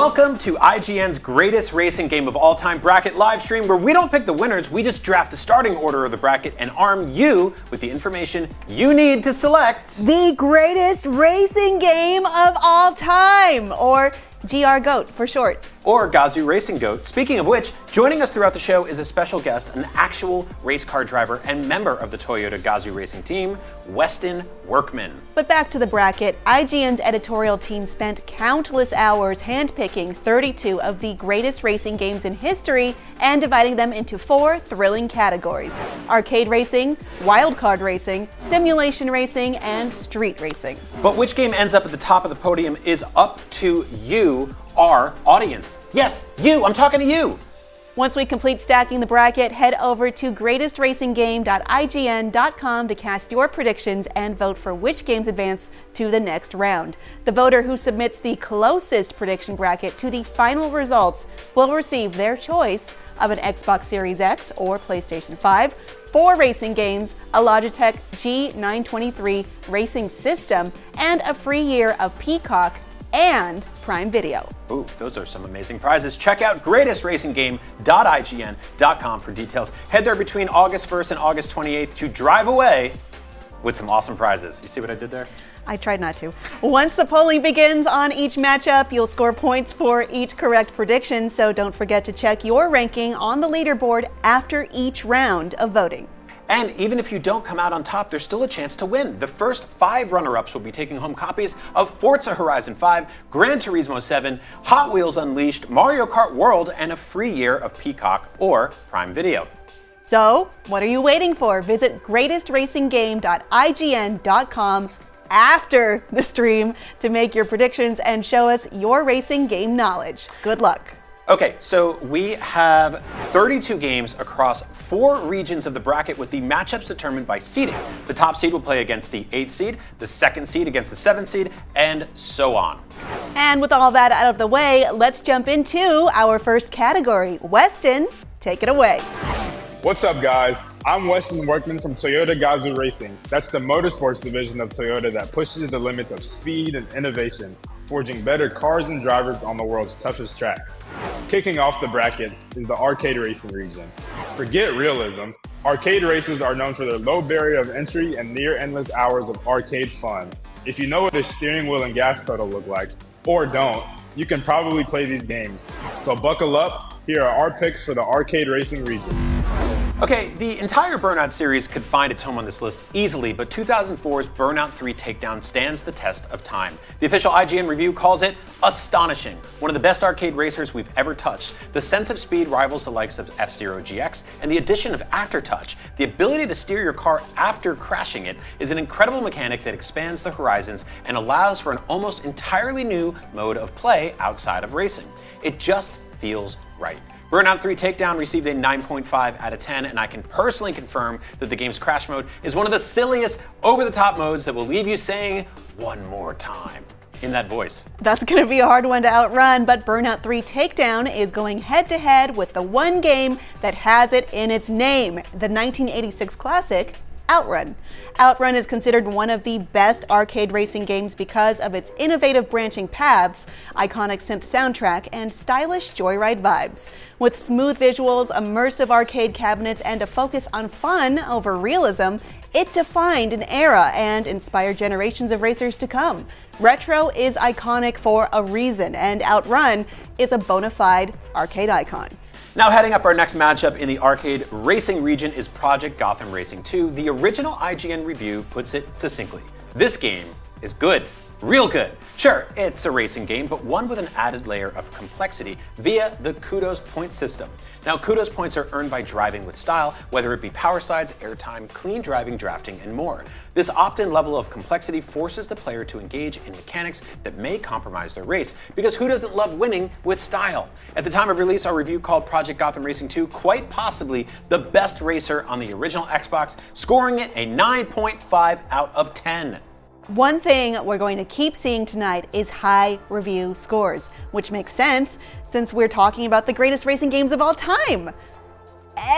Welcome to IGN's greatest racing game of all time bracket live stream, where we don't pick the winners, we just draft the starting order of the bracket and arm you with the information you need to select the greatest racing game of all time, or GR GOAT for short. Or Gazoo Racing Goat. Speaking of which, joining us throughout the show is a special guest, an actual race car driver and member of the Toyota Gazoo Racing team, Weston Workman. But back to the bracket, IGN's editorial team spent countless hours handpicking 32 of the greatest racing games in history and dividing them into 4 thrilling categories: arcade racing, wildcard racing, simulation racing, and street racing. But which game ends up at the top of the podium is up to you, our audience. Yes, you, I'm talking to you. Once we complete stacking the bracket, head over to greatestracing.ign.com to cast your predictions and vote for which games advance to the next round. The voter who submits the closest prediction bracket to the final results will receive their choice of an Xbox Series X or PlayStation 5, 4 racing games, a Logitech G923 Racing system, and a free year of Peacock and Prime Video. Ooh, those are some amazing prizes. Check out greatestracing.ign.com for details. Head there between August 1st and August 28th to drive away with some awesome prizes. You see what I did there? I tried not to. Once the polling begins on each matchup, you'll score points for each correct prediction, so don't forget to check your ranking on the leaderboard after each round of voting. And even if you don't come out on top, there's still a chance to win. The first 5 runner-ups will be taking home copies of Forza Horizon 5, Gran Turismo 7, Hot Wheels Unleashed, Mario Kart World, and a free year of Peacock or Prime Video. So, what are you waiting for? Visit greatestracing.ign.com after the stream to make your predictions and show us your racing game knowledge. Good luck. Okay, so we have 32 games across 4 regions of the bracket with the matchups determined by seeding. The top seed will play against the 8th seed, the 2nd seed against the 7th seed, and so on. And with all that out of the way, let's jump into our first category. Weston, take it away. What's up, guys? I'm Weston Workman from Toyota Gazoo Racing. That's the motorsports division of Toyota that pushes the limits of speed and innovation, forging better cars and drivers on the world's toughest tracks. Kicking off the bracket is the arcade racing region. Forget realism. Arcade races are known for their low barrier of entry and near endless hours of arcade fun. If you know what a steering wheel and gas pedal look like, or don't, you can probably play these games. So buckle up, here are our picks for the arcade racing region. Okay, the entire Burnout series could find its home on this list easily, but 2004's Burnout 3 Takedown stands the test of time. The official IGN review calls it astonishing, one of the best arcade racers we've ever touched. The sense of speed rivals the likes of F-Zero GX, and the addition of Aftertouch, the ability to steer your car after crashing it, is an incredible mechanic that expands the horizons and allows for an almost entirely new mode of play outside of racing. It just feels right. Burnout 3 Takedown received a 9.5 out of 10, and I can personally confirm that the game's crash mode is one of the silliest, over-the-top modes that will leave you saying, "one more time," in that voice. That's going to be a hard one to outrun, but Burnout 3 Takedown is going head-to-head with the one game that has it in its name, the 1986 classic, Outrun. Outrun is considered one of the best arcade racing games because of its innovative branching paths, iconic synth soundtrack, and stylish joyride vibes. With smooth visuals, immersive arcade cabinets, and a focus on fun over realism, it defined an era and inspired generations of racers to come. Retro is iconic for a reason, and Outrun is a bona fide arcade icon. Now heading up our next matchup in the arcade racing region is Project Gotham Racing 2. The original IGN review puts it succinctly. This game is good. Real good. Sure, it's a racing game, but one with an added layer of complexity via the Kudos point system. Now, Kudos points are earned by driving with style, whether it be power sides, airtime, clean driving, drafting, and more. This opt-in level of complexity forces the player to engage in mechanics that may compromise their race, because who doesn't love winning with style? At the time of release, our review called Project Gotham Racing 2 quite possibly the best racer on the original Xbox, scoring it a 9.5 out of 10. One thing we're going to keep seeing tonight is high review scores, which makes sense since we're talking about the greatest racing games of all time.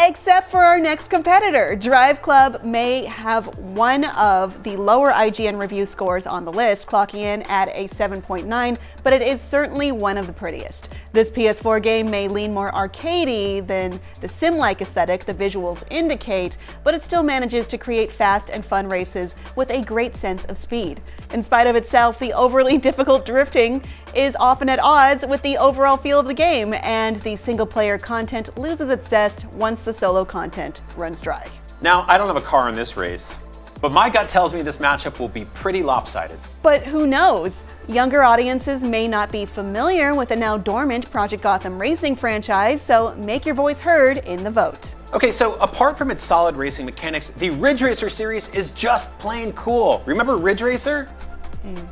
except for our next competitor. Drive Club may have one of the lower IGN review scores on the list, clocking in at a 7.9, but it is certainly one of the prettiest. This PS4 game may lean more arcadey than the sim-like aesthetic the visuals indicate, but it still manages to create fast and fun races with a great sense of speed. In spite of itself, the overly difficult drifting is often at odds with the overall feel of the game, and the single-player content loses its zest once the solo content runs dry. Now, I don't have a car in this race, but my gut tells me this matchup will be pretty lopsided. But who knows? Younger audiences may not be familiar with the now dormant Project Gotham Racing franchise, so make your voice heard in the vote. Okay, so apart from its solid racing mechanics, the Ridge Racer series is just plain cool. Remember Ridge Racer?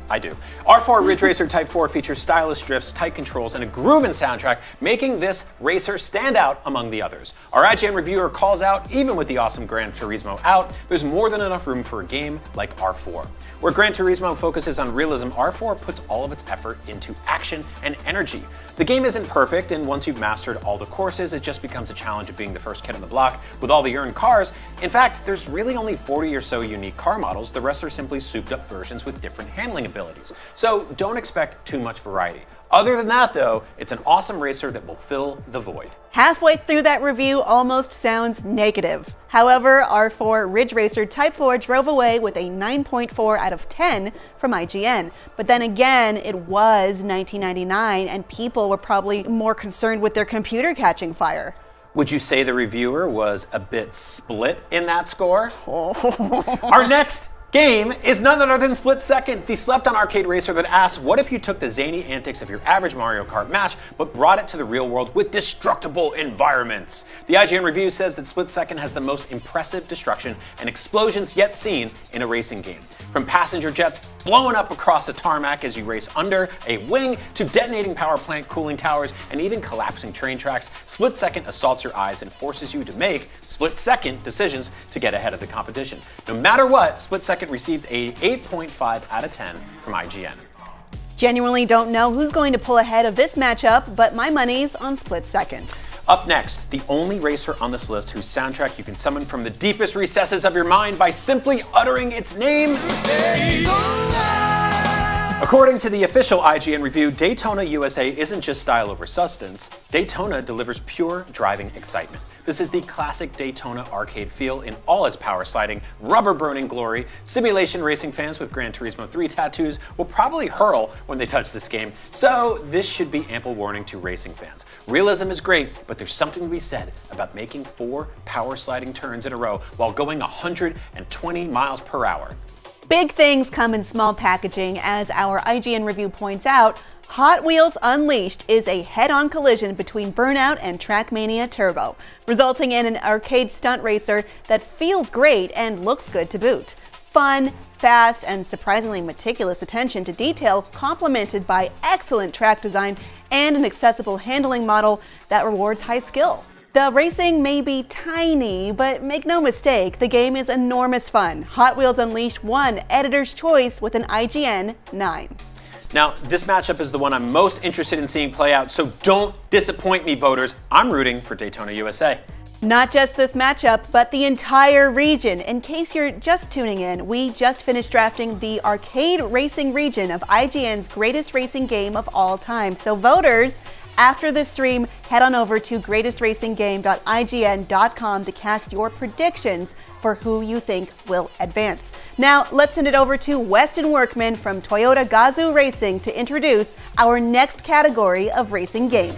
I do. R4 Ridge Racer Type 4 features stylish drifts, tight controls, and a grooving soundtrack, making this racer stand out among the others. Our IGN reviewer calls out, even with the awesome Gran Turismo out, there's more than enough room for a game like R4. Where Gran Turismo focuses on realism, R4 puts all of its effort into action and energy. The game isn't perfect, and once you've mastered all the courses, it just becomes a challenge of being the first kid on the block with all the earned cars. In fact, there's really only 40 or so unique car models. The rest are simply souped up versions with different handling abilities. So don't expect too much variety. Other than that, though, it's an awesome racer that will fill the void. Halfway through that review almost sounds negative. However, R4 Ridge Racer Type 4 drove away with a 9.4 out of 10 from IGN. But then again, it was 1999 and people were probably more concerned with their computer catching fire. Would you say the reviewer was a bit split in that score? Our next game is none other than Split Second, the slept-on arcade racer that asks, what if you took the zany antics of your average Mario Kart match, but brought it to the real world with destructible environments? The IGN review says that Split Second has the most impressive destruction and explosions yet seen in a racing game. From passenger jets blowing up across the tarmac as you race under a wing, to detonating power plant cooling towers, and even collapsing train tracks, Split Second assaults your eyes and forces you to make split-second decisions to get ahead of the competition. No matter what, Split Second received a 8.5 out of 10 from IGN. Genuinely don't know who's going to pull ahead of this matchup, but my money's on Split Second. Up next, the only racer on this list whose soundtrack you can summon from the deepest recesses of your mind by simply uttering its name. According to the official IGN review, Daytona USA isn't just style over substance. Daytona delivers pure driving excitement. This is the classic Daytona arcade feel in all its power sliding, rubber burning glory. Simulation racing fans with Gran Turismo 3 tattoos will probably hurl when they touch this game, so this should be ample warning to racing fans. Realism is great, but there's something to be said about making 4 power sliding turns in a row while going 120 miles per hour. Big things come in small packaging. As our IGN review points out, Hot Wheels Unleashed is a head-on collision between Burnout and Trackmania Turbo, resulting in an arcade stunt racer that feels great and looks good to boot. Fun, fast, and surprisingly meticulous attention to detail, complemented by excellent track design and an accessible handling model that rewards high skill. The racing may be tiny, but make no mistake, the game is enormous fun. Hot Wheels Unleashed won Editor's Choice with an IGN 9. Now, this matchup is the one I'm most interested in seeing play out, so don't disappoint me, voters. I'm rooting for Daytona USA. Not just this matchup, but the entire region. In case you're just tuning in, we just finished drafting the arcade racing region of IGN's greatest racing game of all time. So voters, after this stream, head on over to greatestracing.ign.com to cast your predictions for who you think will advance. Now, let's send it over to Weston Workman from Toyota Gazoo Racing to introduce our next category of racing games.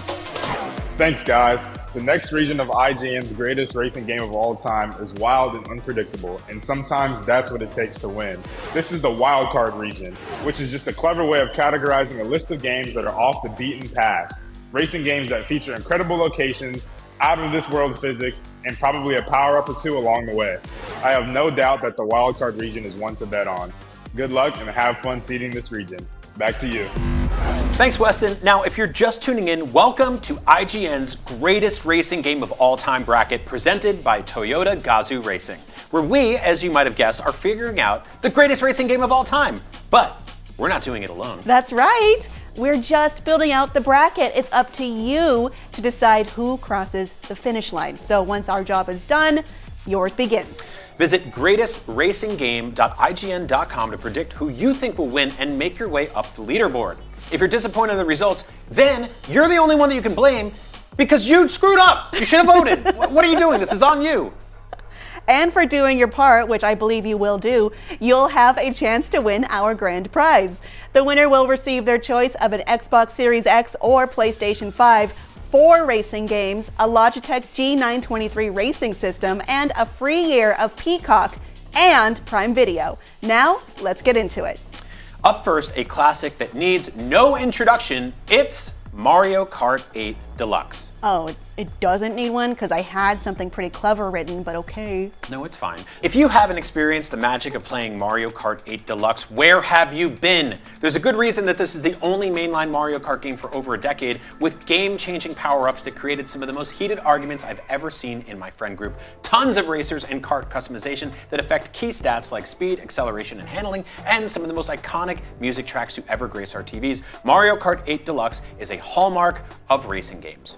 Thanks, guys. The next region of IGN's greatest racing game of all time is wild and unpredictable, and sometimes that's what it takes to win. This is the Wildcard region, which is just a clever way of categorizing a list of games that are off the beaten path. Racing games that feature incredible locations, out-of-this-world physics, and probably a power-up or two along the way. I have no doubt that the Wildcard region is one to bet on. Good luck and have fun seeding this region. Back to you. Thanks, Weston. Now, if you're just tuning in, welcome to IGN's greatest racing game of all time bracket presented by Toyota Gazoo Racing, where we, as you might have guessed, are figuring out the greatest racing game of all time. But we're not doing it alone. That's right. We're just building out the bracket. It's up to you to decide who crosses the finish line. So once our job is done, yours begins. Visit greatestracinggame.ign.com to predict who you think will win and make your way up the leaderboard. If you're disappointed in the results, then you're the only one that you can blame because you screwed up. You should have voted. What are you doing? This is on you. And for doing your part, which I believe you will do, you'll have a chance to win our grand prize. The winner will receive their choice of an Xbox Series X or PlayStation 5, 4 racing games, a Logitech G923 Racing system, and a free year of Peacock and Prime Video. Now, let's get into it. Up first, a classic that needs no introduction. It's Mario Kart 8 Deluxe. Oh, it doesn't need one because I had something pretty clever written, but okay. No, it's fine. If you haven't experienced the magic of playing Mario Kart 8 Deluxe, where have you been? There's a good reason that this is the only mainline Mario Kart game for over a decade, with game-changing power-ups that created some of the most heated arguments I've ever seen in my friend group, tons of racers and kart customization that affect key stats like speed, acceleration, and handling, and some of the most iconic music tracks to ever grace our TVs. Mario Kart 8 Deluxe is a hallmark of racing games.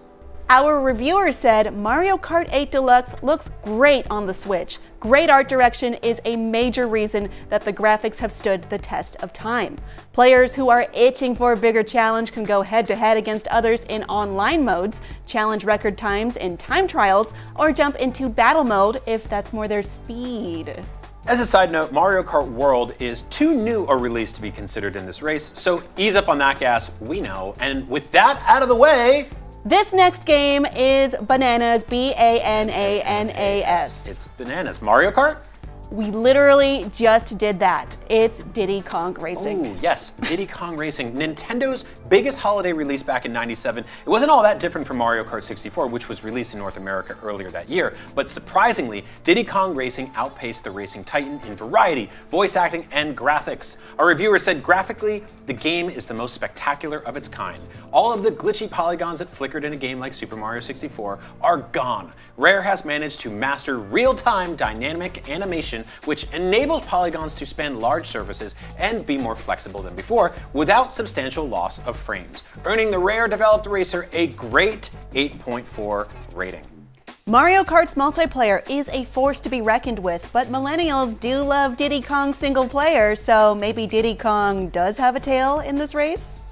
Our reviewer said Mario Kart 8 Deluxe looks great on the Switch. Great art direction is a major reason that the graphics have stood the test of time. Players who are itching for a bigger challenge can go head-to-head against others in online modes, challenge record times in time trials, or jump into battle mode if that's more their speed. As a side note, Mario Kart World is too new a release to be considered in this race, so ease up on that gas, we know. And with that out of the way, this next game is Bananas, B-A-N-A-N-A-S. it's bananas. Mario Kart? We literally just did that. It's Diddy Kong Racing. Ooh, yes, Diddy Kong Racing, Nintendo's biggest holiday release back in '97. It wasn't all that different from Mario Kart 64, which was released in North America earlier that year. But surprisingly, Diddy Kong Racing outpaced the Racing Titan in variety, voice acting, and graphics. Our reviewer said graphically, the game is the most spectacular of its kind. All of the glitchy polygons that flickered in a game like Super Mario 64 are gone. Rare has managed to master real-time dynamic animation, which enables polygons to span large surfaces and be more flexible than before without substantial loss of frames, earning the Rare-developed racer a great 8.4 rating. Mario Kart's multiplayer is a force to be reckoned with, but millennials do love Diddy Kong single player, so maybe Diddy Kong does have a tail in this race?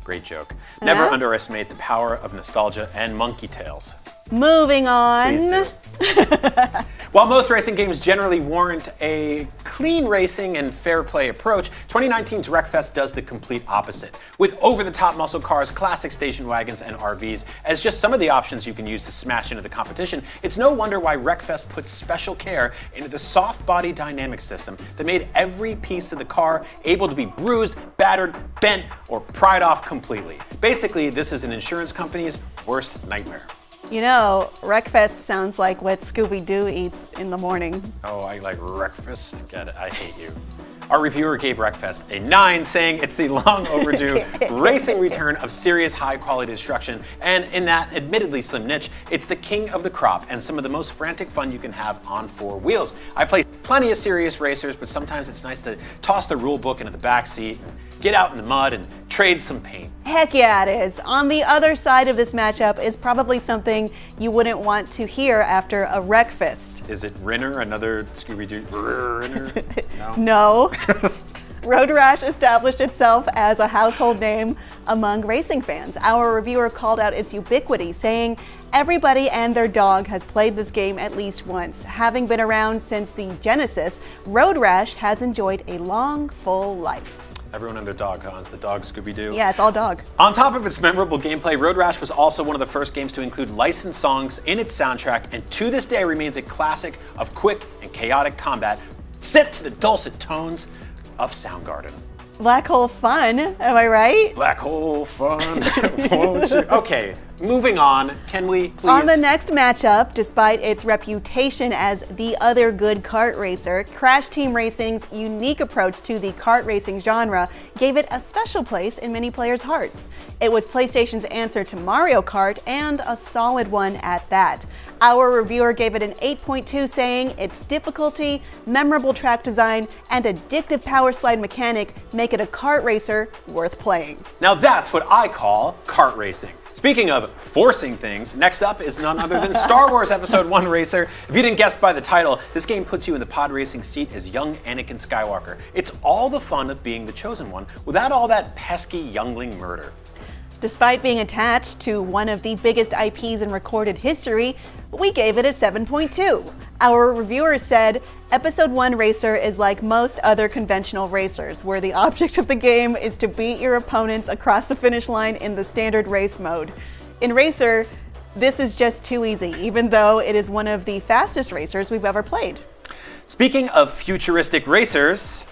Great joke. Never underestimate the power of nostalgia and monkey tails. Moving on. Please do. While most racing games generally warrant a clean racing and fair play approach, 2019's Wreckfest does the complete opposite. With over-the-top muscle cars, classic station wagons, and RVs as just some of the options you can use to smash into the competition, it's no wonder why Wreckfest puts special care into the soft body dynamic system that made every piece of the car able to be bruised, battered, bent, or pried off completely. Basically, this is an insurance company's worst nightmare. You know, Wreckfest sounds like what Scooby-Doo eats in the morning. Oh, I like Wreckfest. God, I hate you. Our reviewer gave Wreckfest a 9, saying it's the long overdue racing return of serious high-quality destruction, and in that admittedly slim niche, it's the king of the crop and some of the most frantic fun you can have on 4 wheels. I play plenty of serious racers, but sometimes it's nice to toss the rule book into the back seat and get out in the mud and trade some paint. Heck yeah, it is. On the other side of this matchup is probably something you wouldn't want to hear after a Wreckfest. Is it Rinner, another Scooby-Doo Rinner? No. Road Rash established itself as a household name among racing fans. Our reviewer called out its ubiquity, saying everybody and their dog has played this game at least once. Having been around since the Genesis, Road Rash has enjoyed a long, full life. Everyone and their dog, huh? Is the dog Scooby-Doo? Yeah, it's all dog. On top of its memorable gameplay, Road Rash was also one of the first games to include licensed songs in its soundtrack, and to this day remains a classic of quick and chaotic combat set to the dulcet tones of Soundgarden. Black hole fun, am I right? Black hole fun, won't you? Okay, moving on, can we please? On the next matchup, despite its reputation as the other good kart racer, Crash Team Racing's unique approach to the kart racing genre gave it a special place in many players' hearts. It was PlayStation's answer to Mario Kart, and a solid one at that. Our reviewer gave it an 8.2, saying its difficulty, memorable track design, and addictive power slide mechanic make it a kart racer worth playing. Now that's what I call kart racing. Speaking of forcing things, next up is none other than Star Wars Episode 1 Racer. If you didn't guess by the title, this game puts you in the pod racing seat as young Anakin Skywalker. It's all the fun of being the chosen one without all that pesky youngling murder. Despite being attached to one of the biggest IPs in recorded history, we gave it a 7.2. Our reviewer said, Episode 1 Racer is like most other conventional racers, where the object of the game is to beat your opponents across the finish line in the standard race mode. In Racer, this is just too easy, even though it is one of the fastest racers we've ever played. Speaking of futuristic racers,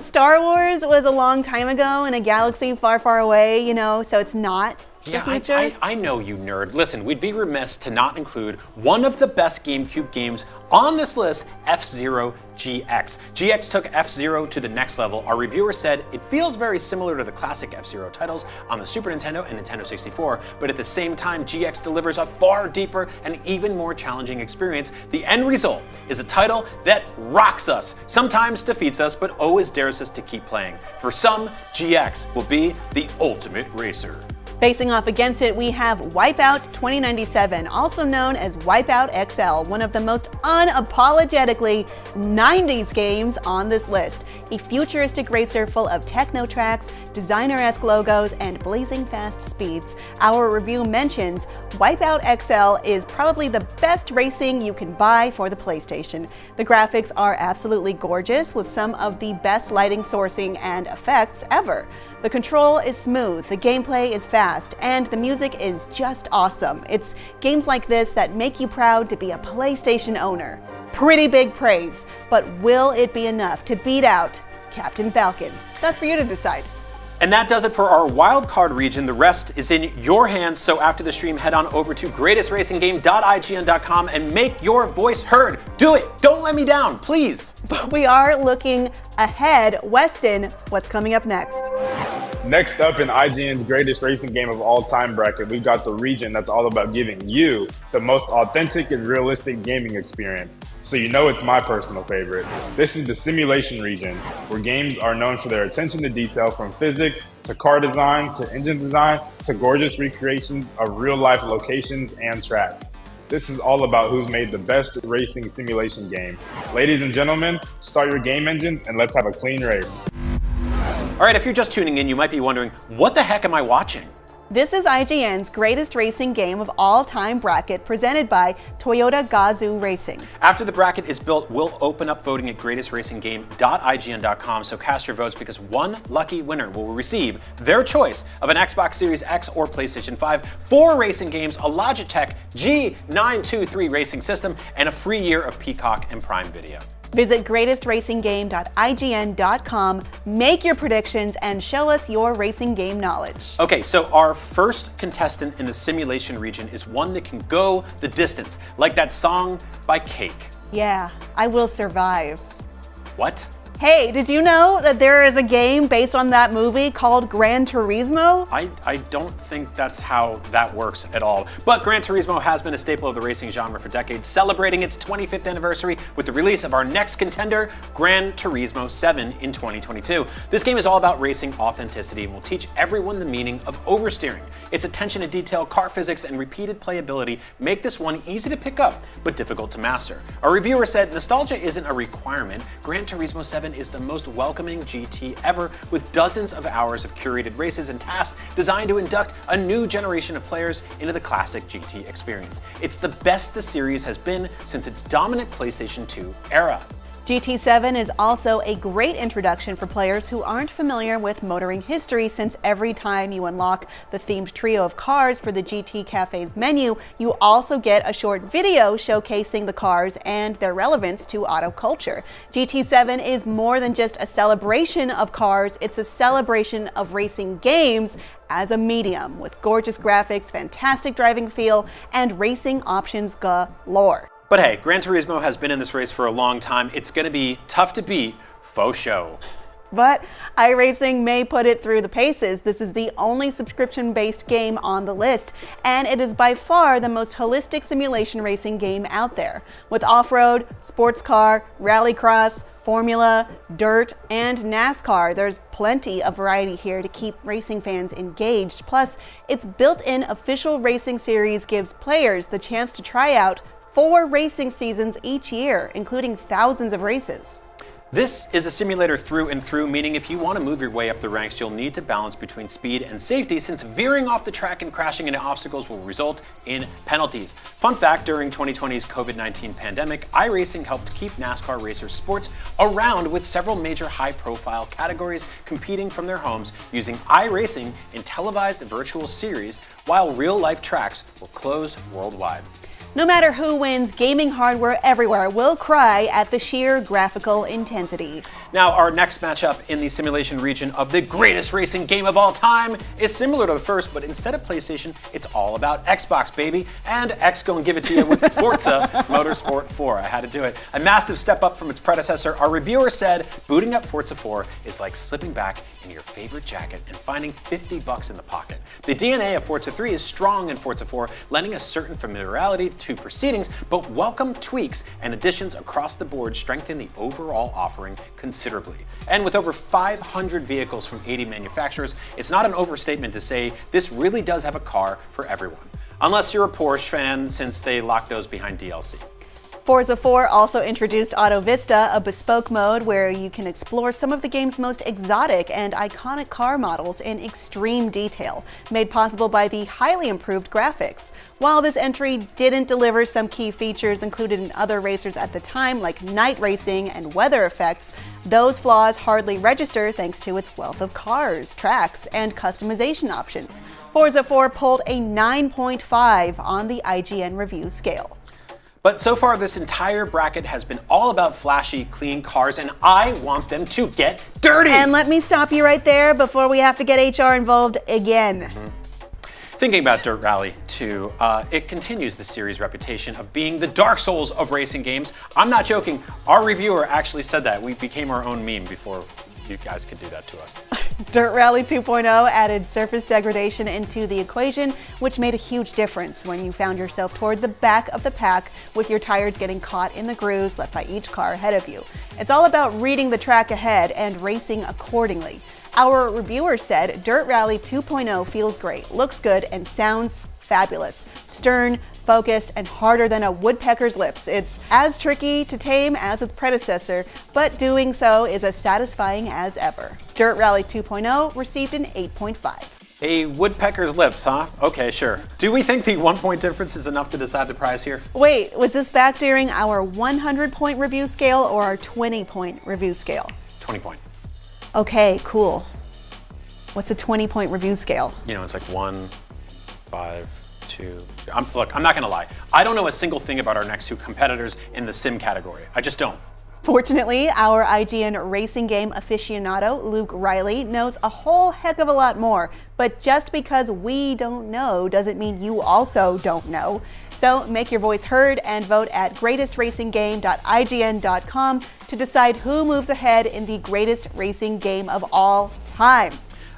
Star Wars was a long time ago in a galaxy far, far away, so it's not the future. I know you nerd. Listen, we'd be remiss to not include one of the best GameCube games on this list, F-Zero GX. GX took F-Zero to the next level. Our reviewer said it feels very similar to the classic F-Zero titles on the Super Nintendo and Nintendo 64, but at the same time, GX delivers a far deeper and even more challenging experience. The end result is a title that rocks us, sometimes defeats us, but always dares us to keep playing. For some, GX will be the ultimate racer. Facing off against it, we have Wipeout 2097, also known as Wipeout XL, one of the most unapologetically 90s games on this list. A futuristic racer full of techno tracks, designer-esque logos, and blazing fast speeds. Our review mentions Wipeout XL is probably the best racing you can buy for the PlayStation. The graphics are absolutely gorgeous, with some of the best lighting sourcing and effects ever. The control is smooth, the gameplay is fast, and the music is just awesome. It's games like this that make you proud to be a PlayStation owner. Pretty big praise, but will it be enough to beat out Captain Falcon? That's for you to decide. And that does it for our Wildcard region. The rest is in your hands, so after the stream, head on over to greatestracing.ign.com and make your voice heard. Do it! Don't let me down, please! But we are looking ahead. Weston, what's coming up next? Next up in IGN's greatest racing game of all time bracket, we've got the region that's all about giving you the most authentic and realistic gaming experience. So you know it's my personal favorite. This is the simulation region, where games are known for their attention to detail, from physics to car design to engine design to gorgeous recreations of real-life locations and tracks. This is all about who's made the best racing simulation game. Ladies and gentlemen, start your game engines and let's have a clean race. All right, if you're just tuning in, you might be wondering, what the heck am I watching? This is IGN's greatest racing game of all time bracket, presented by Toyota Gazoo Racing. After the bracket is built, we'll open up voting at greatestracing.ign.com, so cast your votes, because one lucky winner will receive their choice of an Xbox Series X or PlayStation 5, 4 racing games, a Logitech G923 Racing system, and a free year of Peacock and Prime Video. Visit greatestracinggame.ign.com, make your predictions, and show us your racing game knowledge. Okay, so our first contestant in the simulation region is one that can go the distance, like that song by Cake. Yeah, I Will Survive. What? Hey, did you know that there is a game based on that movie called Gran Turismo? I don't think that's how that works at all. But Gran Turismo has been a staple of the racing genre for decades, celebrating its 25th anniversary with the release of our next contender, Gran Turismo 7 in 2022. This game is all about racing authenticity and will teach everyone the meaning of oversteering. Its attention to detail, car physics, and repeated playability make this one easy to pick up, but difficult to master. Our reviewer said, nostalgia isn't a requirement. Gran Turismo 7 is the most welcoming GT ever, with dozens of hours of curated races and tasks designed to induct a new generation of players into the classic GT experience. It's the best the series has been since its dominant PlayStation 2 era. GT7 is also a great introduction for players who aren't familiar with motoring history, since every time you unlock the themed trio of cars for the GT Cafe's menu, you also get a short video showcasing the cars and their relevance to auto culture. GT7 is more than just a celebration of cars, it's a celebration of racing games as a medium, with gorgeous graphics, fantastic driving feel, and racing options galore. But hey, Gran Turismo has been in this race for a long time. It's going to be tough to beat faux show. But iRacing may put it through the paces. This is the only subscription-based game on the list, and it is by far the most holistic simulation racing game out there. With off-road, sports car, rallycross, Formula, Dirt, and NASCAR, there's plenty of variety here to keep racing fans engaged. Plus, its built-in official racing series gives players the chance to try out 4 racing seasons each year, including thousands of races. This is a simulator through and through, meaning if you want to move your way up the ranks, you'll need to balance between speed and safety, since veering off the track and crashing into obstacles will result in penalties. Fun fact, during 2020's COVID-19 pandemic, iRacing helped keep NASCAR racers' sports around, with several major high-profile categories competing from their homes using iRacing in televised virtual series, while real-life tracks were closed worldwide. No matter who wins, gaming hardware everywhere will cry at the sheer graphical intensity. Now, our next matchup in the simulation region of the greatest racing game of all time is similar to the first, but instead of PlayStation, it's all about Xbox, baby. And X gonna give it to you with Forza Motorsport 4. I had to do it. A massive step up from its predecessor. Our reviewer said booting up Forza 4 is like slipping back into your favorite jacket and finding $50 in the pocket. The DNA of Forza 3 is strong in Forza 4, lending a certain familiarity to proceedings, but welcome tweaks and additions across the board strengthen the overall offering considerably. And with over 500 vehicles from 80 manufacturers, it's not an overstatement to say this really does have a car for everyone. Unless you're a Porsche fan, since they lock those behind DLC. Forza 4 also introduced Auto Vista, a bespoke mode where you can explore some of the game's most exotic and iconic car models in extreme detail, made possible by the highly improved graphics. While this entry didn't deliver some key features included in other racers at the time, like night racing and weather effects, those flaws hardly register thanks to its wealth of cars, tracks, and customization options. Forza 4 pulled a 9.5 on the IGN review scale. But so far, this entire bracket has been all about flashy, clean cars, and I want them to get dirty! And let me stop you right there before we have to get HR involved again. Thinking about Dirt Rally 2, it continues the series' reputation of being the Dark Souls of racing games. I'm not joking, our reviewer actually said that. We became our own meme before you guys could do that to us. Dirt Rally 2.0 added surface degradation into the equation, which made a huge difference when you found yourself toward the back of the pack with your tires getting caught in the grooves left by each car ahead of you. It's all about reading the track ahead and racing accordingly. Our reviewer said Dirt Rally 2.0 feels great, looks good, and sounds fabulous. Stern, focused, and harder than a woodpecker's lips. It's as tricky to tame as its predecessor, but doing so is as satisfying as ever. Dirt Rally 2.0 received an 8.5. A woodpecker's lips, huh? Okay, sure. Do we think the 1 point difference is enough to decide the prize here? Wait, was this back during our 100-point review scale or our 20-point review scale? 20 point. Okay, cool. What's a 20-point review scale? You know, it's like 1, 5, 2. Look, I'm not gonna lie. I don't know a single thing about our next 2 competitors in the sim category. I just don't. Fortunately, our IGN racing game aficionado, Luke Riley, knows a whole heck of a lot more. But just because we don't know doesn't mean you also don't know. So make your voice heard and vote at greatestracing.ign.com to decide who moves ahead in the greatest racing game of all time.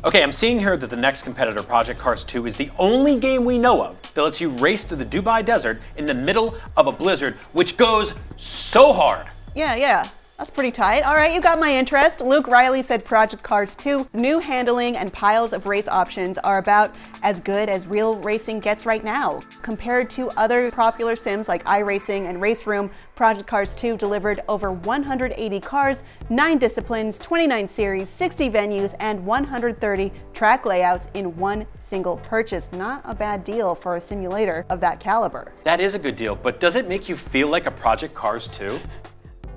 Okay, I'm seeing here that the next competitor, Project Cars 2, is the only game we know of that lets you race through the Dubai desert in the middle of a blizzard, which goes so hard. Yeah. That's pretty tight. All right, you got my interest. Luke Riley said Project Cars 2's new handling and piles of race options are about as good as real racing gets right now. Compared to other popular sims like iRacing and Race Room, Project Cars 2 delivered over 180 cars, 9 disciplines, 29 series, 60 venues, and 130 track layouts in one single purchase. Not a bad deal for a simulator of that caliber. That is a good deal, but does it make you feel like a Project Cars 2?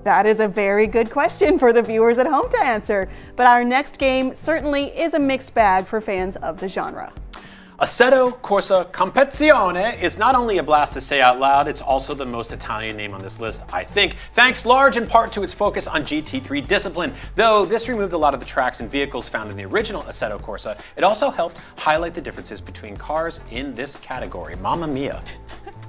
That is a very good question for the viewers at home to answer. But our next game certainly is a mixed bag for fans of the genre. Assetto Corsa Competizione is not only a blast to say out loud, it's also the most Italian name on this list, I think, thanks large in part to its focus on GT3 discipline. Though this removed a lot of the tracks and vehicles found in the original Assetto Corsa, it also helped highlight the differences between cars in this category. Mamma mia.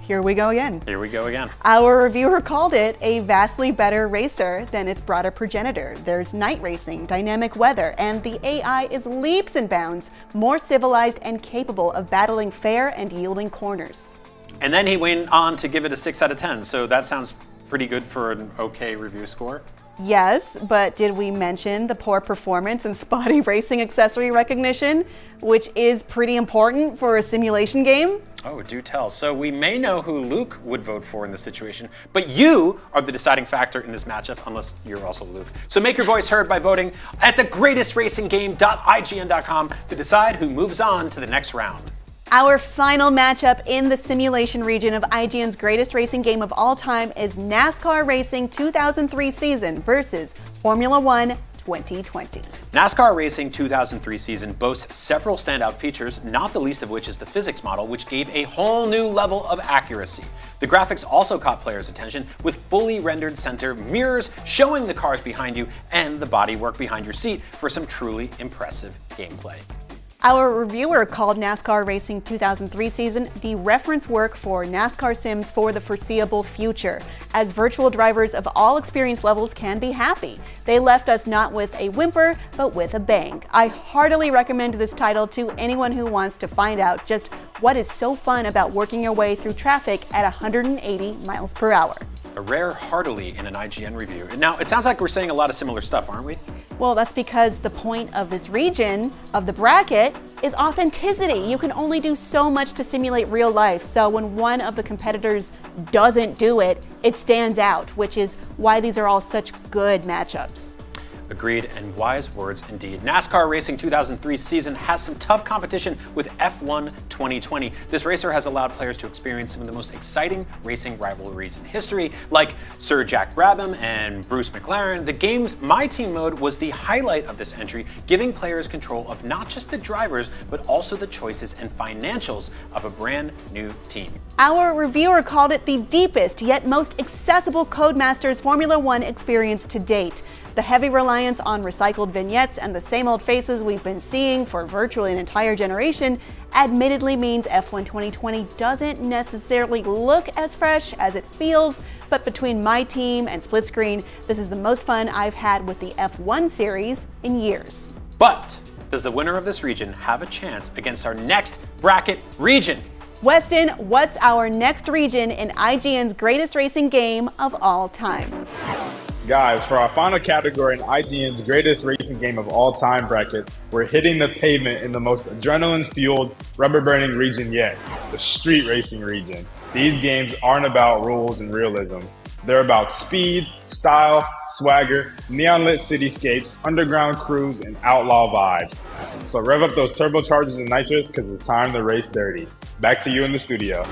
Here we go again. Here we go again. Our reviewer called it a vastly better racer than its broader progenitor. There's night racing, dynamic weather, and the AI is leaps and bounds more civilized and capable of battling fair and yielding corners. And then he went on to give it a 6 out of 10, so that sounds pretty good for an okay review score. Yes, but did we mention the poor performance and spotty racing accessory recognition, which is pretty important for a simulation game? Oh, do tell. So we may know who Luke would vote for in this situation, but you are the deciding factor in this matchup, unless you're also Luke. So make your voice heard by voting at thegreatestracing.ign.com to decide who moves on to the next round. Our final matchup in the simulation region of IGN's greatest racing game of all time is NASCAR Racing 2003 season versus Formula One 2020. NASCAR Racing 2003 season boasts several standout features, not the least of which is the physics model, which gave a whole new level of accuracy. The graphics also caught players' attention with fully rendered center mirrors showing the cars behind you and the bodywork behind your seat for some truly impressive gameplay. Our reviewer called NASCAR Racing 2003 season the reference work for NASCAR sims for the foreseeable future, as virtual drivers of all experience levels can be happy. They left us not with a whimper, but with a bang. I heartily recommend this title to anyone who wants to find out just what is so fun about working your way through traffic at 180 miles per hour. A rare heartily in an IGN review. Now, it sounds like we're saying a lot of similar stuff, aren't we? Well, that's because the point of this region, of the bracket, is authenticity. You can only do so much to simulate real life, so when one of the competitors doesn't do it, it stands out, which is why these are all such good matchups. Agreed, and wise words indeed. NASCAR Racing 2003 season has some tough competition with F1 2020. This racer has allowed players to experience some of the most exciting racing rivalries in history, like Sir Jack Brabham and Bruce McLaren. The game's My Team mode was the highlight of this entry, giving players control of not just the drivers, but also the choices and financials of a brand new team. Our reviewer called it the deepest yet most accessible Codemasters Formula One experience to date. The heavy reliance on recycled vignettes and the same old faces we've been seeing for virtually an entire generation admittedly means F1 2020 doesn't necessarily look as fresh as it feels, but between My Team and Split Screen, this is the most fun I've had with the F1 series in years. But does the winner of this region have a chance against our next bracket region? Weston, what's our next region in IGN's greatest racing game of all time? Guys, for our final category in IGN's greatest racing game of all time bracket, we're hitting the pavement in the most adrenaline-fueled, rubber-burning region yet, the street racing region. These games aren't about rules and realism. They're about speed, style, swagger, neon-lit cityscapes, underground crews, and outlaw vibes. So rev up those turbochargers and nitrous because it's time to race dirty. Back to you in the studio.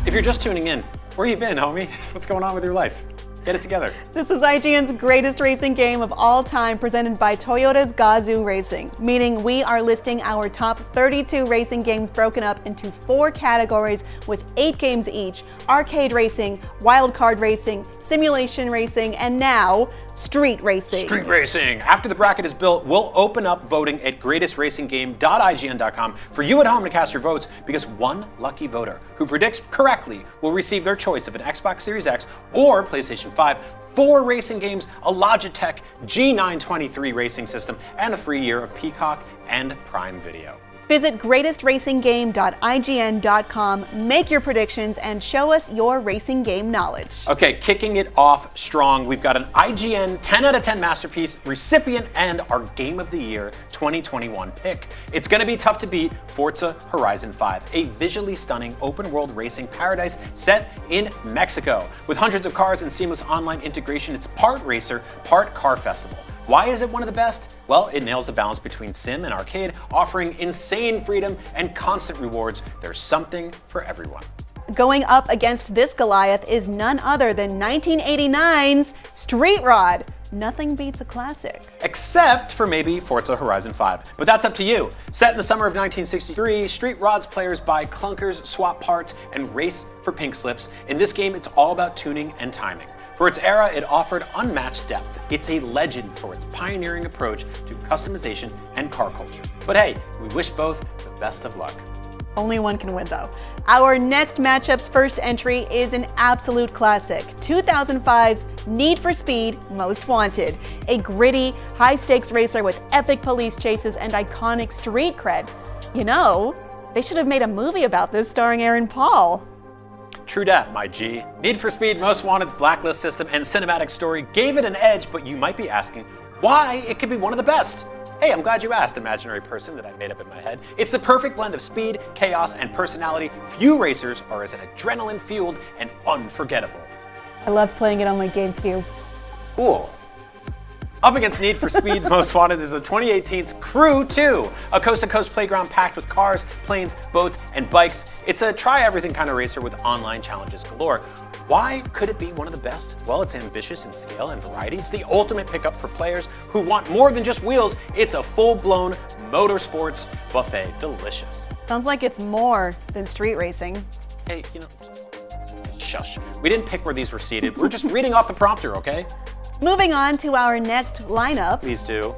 If you're just tuning in, where you been, homie? What's going on with your life? Get it together. This is IGN's greatest racing game of all time, presented by Toyota's Gazoo Racing, meaning we are listing our top 32 racing games broken up into 4 categories with 8 games each: arcade racing, wildcard racing, simulation racing, and now street racing. Street racing. After the bracket is built, we'll open up voting at greatestracing.ign.com for you at home to cast your votes, because one lucky voter who predicts correctly will receive their choice of an Xbox Series X or PlayStation 5, 4 racing games, a Logitech G923 Racing system, and a free year of Peacock and Prime Video. Visit greatestracing.ign.com, make your predictions, and show us your racing game knowledge. Okay, kicking it off strong, we've got an IGN 10 out of 10 masterpiece recipient and our Game of the Year 2021 pick. It's going to be tough to beat Forza Horizon 5, a visually stunning open-world racing paradise set in Mexico. With hundreds of cars and seamless online integration, it's part racer, part car festival. Why is it one of the best? Well, it nails the balance between sim and arcade, offering insane freedom and constant rewards. There's something for everyone. Going up against this Goliath is none other than 1989's Street Rod. Nothing beats a classic. Except for maybe Forza Horizon 5. But that's up to you. Set in the summer of 1963, Street Rod's players buy clunkers, swap parts, and race for pink slips. In this game, it's all about tuning and timing. For its era, it offered unmatched depth. It's a legend for its pioneering approach to customization and car culture. But hey, we wish both the best of luck. Only one can win, though. Our next matchup's first entry is an absolute classic, 2005's Need for Speed Most Wanted, a gritty, high-stakes racer with epic police chases and iconic street cred. You know, they should have made a movie about this starring Aaron Paul. True dat, my G. Need for Speed Most Wanted's blacklist system and cinematic story gave it an edge, but you might be asking why it could be one of the best. Hey, I'm glad you asked, imaginary person that I made up in my head. It's the perfect blend of speed, chaos, and personality. Few racers are as adrenaline-fueled and unforgettable. I love playing it on my GameCube. Cool. Up against Need for Speed Most Wanted is the 2018's Crew 2, a coast-to-coast playground packed with cars, planes, boats, and bikes. It's a try-everything kind of racer with online challenges galore. Why could it be one of the best? Well, it's ambitious in scale and variety. It's the ultimate pickup for players who want more than just wheels. It's a full-blown motorsports buffet. Delicious. Sounds like it's more than street racing. Hey, shush. We didn't pick where these were seated. We're just reading off the prompter, okay? Moving on to our next lineup. Please do.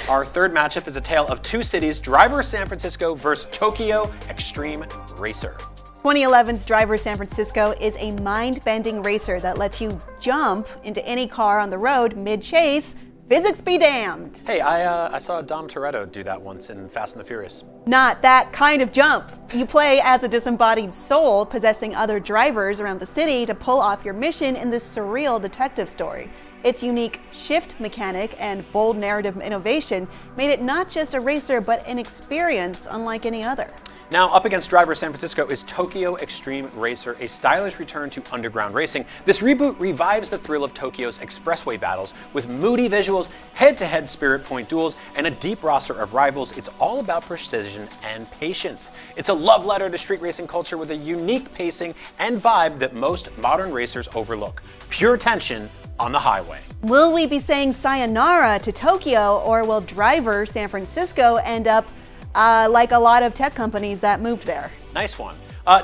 Our third matchup is a tale of two cities, Driver San Francisco versus Tokyo Extreme Racer. 2011's Driver San Francisco is a mind-bending racer that lets you jump into any car on the road mid-chase. Physics be damned. Hey, I saw Dom Toretto do that once in Fast and the Furious. Not that kind of jump. You play as a disembodied soul possessing other drivers around the city to pull off your mission in this surreal detective story. Its unique shift mechanic and bold narrative innovation made it not just a racer, but an experience unlike any other. Now, up against Driver San Francisco is Tokyo Extreme Racer, a stylish return to underground racing. This reboot revives the thrill of Tokyo's expressway battles with moody visuals, head-to-head spirit point duels, and a deep roster of rivals. It's all about precision and patience. It's a love letter to street racing culture with a unique pacing and vibe that most modern racers overlook. Pure tension on the highway. Will we be saying sayonara to Tokyo, or will Driver San Francisco end up like a lot of tech companies that moved there? Nice one.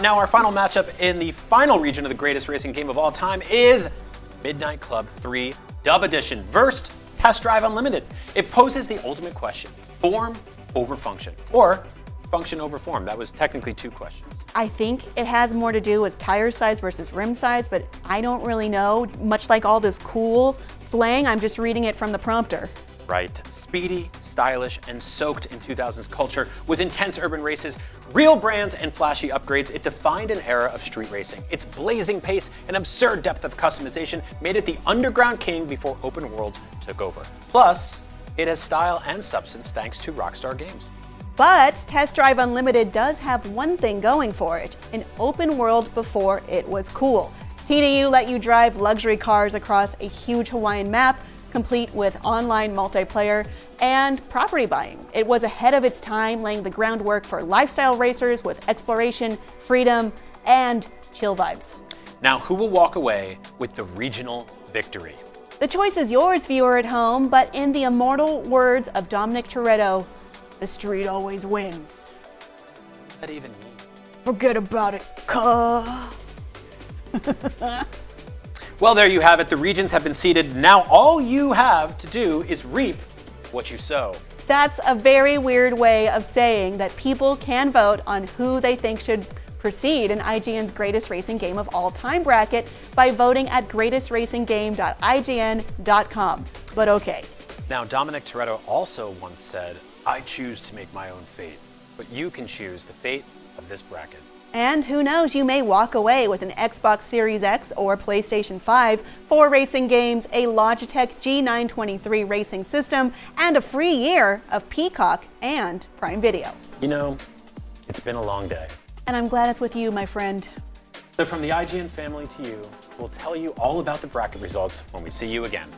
Now our final matchup in the final region of the greatest racing game of all time is Midnight Club 3 Dub Edition versus Test Drive Unlimited. It poses the ultimate question, form over function, or function over form. That was technically two questions. I think it has more to do with tire size versus rim size, but I don't really know. Much like all this cool slang, I'm just reading it from the prompter. Right. Speedy, stylish, and soaked in 2000s culture with intense urban races, real brands, and flashy upgrades, it defined an era of street racing. Its blazing pace and absurd depth of customization made it the underground king before open worlds took over. Plus, it has style and substance thanks to Rockstar Games. But Test Drive Unlimited does have one thing going for it, an open world before it was cool. TDU let you drive luxury cars across a huge Hawaiian map, complete with online multiplayer and property buying. It was ahead of its time, laying the groundwork for lifestyle racers with exploration, freedom, and chill vibes. Now, who will walk away with the regional victory? The choice is yours, viewer at home, but in the immortal words of Dominic Toretto, the street always wins. What does that even mean? Forget about it, cuh. Well, there you have it. The regions have been seeded. Now all you have to do is reap what you sow. That's a very weird way of saying that people can vote on who they think should proceed in IGN's Greatest Racing Game of All Time bracket by voting at greatestracinggame.ign.com. But okay. Now, Dominic Toretto also once said, "I choose to make my own fate, but you can choose the fate of this bracket." And who knows, you may walk away with an Xbox Series X or PlayStation 5, 4 racing games, a Logitech G923 Racing system, and a free year of Peacock and Prime Video. You know, it's been a long day. And I'm glad it's with you, my friend. So from the IGN family to you, we'll tell you all about the bracket results when we see you again.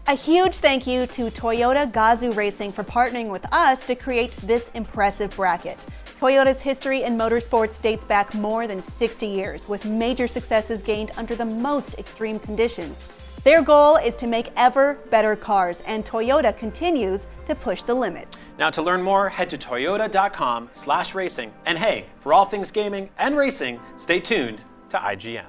A huge thank you to Toyota Gazoo Racing for partnering with us to create this impressive bracket. Toyota's history in motorsports dates back more than 60 years, with major successes gained under the most extreme conditions. Their goal is to make ever better cars, and Toyota continues to push the limits. Now, to learn more, head to toyota.com/racing. And hey, for all things gaming and racing, stay tuned to IGN.